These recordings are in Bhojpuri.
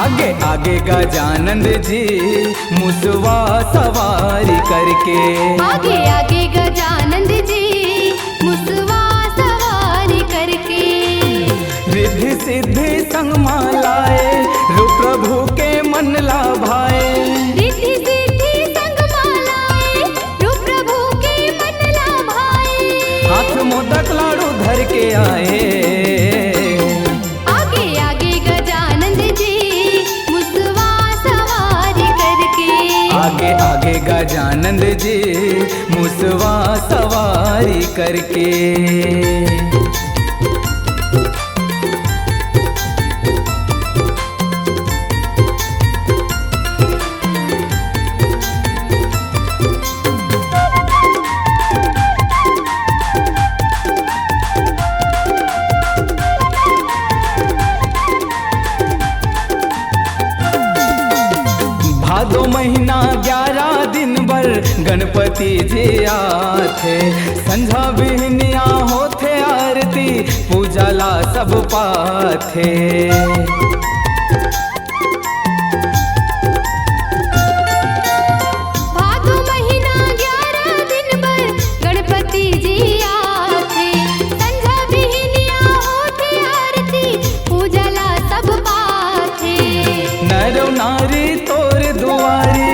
आगे आगे गजानंद जी मुसवा सवारी करके। आगे आगे गजानंद जी मुसवा सवारी करके। रिद्धि सिद्धि संग मालाए रूप प्रभु के मन लाभाए। रिद्धि सिद्धि संग मालाए रूप प्रभु के मन लाभाए। हाथ मोदक लाडू धर के आए। आगे आगे गजानंद जी मुसवा सवारी करके। आगे आगे गजानंद जी मुसवा सवारी करके। भादो महीना 11 दिन भर गणपति जी आथे। संझा बिहनिया होथे आरती पूजाला सब पाथे। भादो महीना 11 दिन भर गणपति जी आथे। संझा बिहनिया होथे आरती पूजाला सब पाथे। नर नारी तोर दुआरी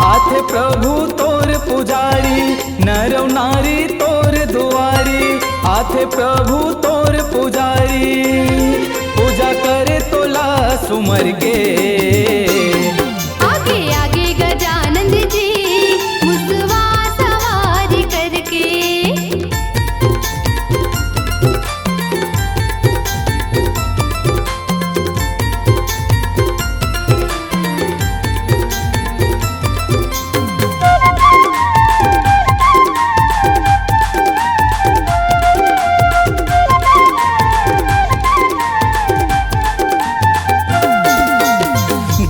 आथे प्रभु तोर पुजारी। नर नारी तोर दुआरी आथे प्रभु तोर पुजारी। पूजा करे तोला सुमर के। आगे आगे गजानंद जी मुसवा सवारी करके।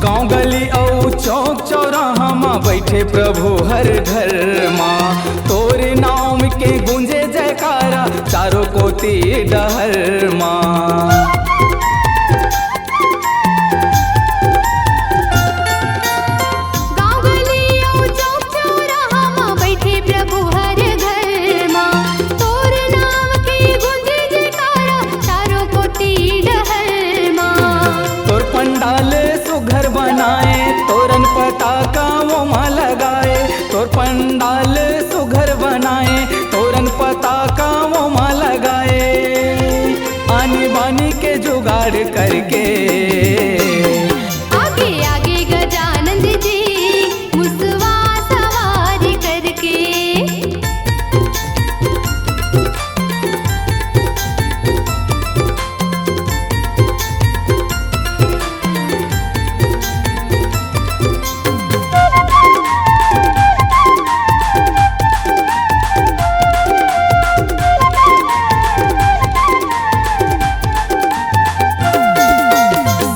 गाँव गली औ चौक चौराहा माँ बैठे प्रभु हर घर माँ। तोरे नाम के गूंजे जयकारा चारों कोटि डहर माँ। गाँव गली औ चौक चौराहा माँ बैठे प्रभु हर घर माँ। तोर नाम के गूंजे जयकारा चारों कोटि डहर माँ। तोर पंडाल सुघर बनाए तोरन पताका वो माँ लगाए। तोर पंडाल सुघर बनाए तोरन पताका वो माँ लगाए। आनी बानी के जुगाड़ करके। आगे आगे गजानंद जी मुसवा सवारी करके।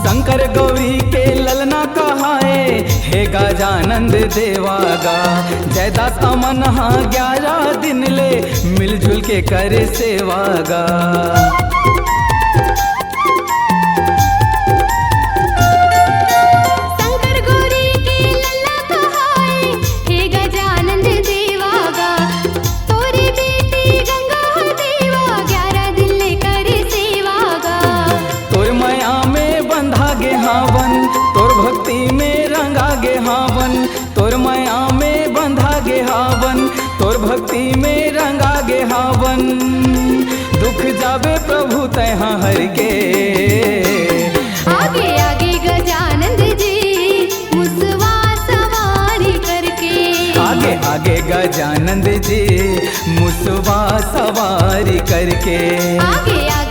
शंकर गौरी के ललना कहाए हे गजानंद देवागा। जयदास अमन 11 दिन ले मिलजुल के करे सेवागा। शंकर गौरी के लल्ला कहाए हे गजानंद देवागा। तोरी बेटी गंगा देवा 11 दिन ले करे सेवागा। तोर माया में बंधा गे हावन तोर भक्ति में रंगा गे हावन। तोर माया में बंधा गे हावन तोर भक्ति में रंगा गे हावन। दुख जाबे प्रभु तैहा हर के। आगे आगे गजानंद जी मुसवा सवारी करके। आगे आगे गजानंद जी मुसवा सवारी करके। आगे आगे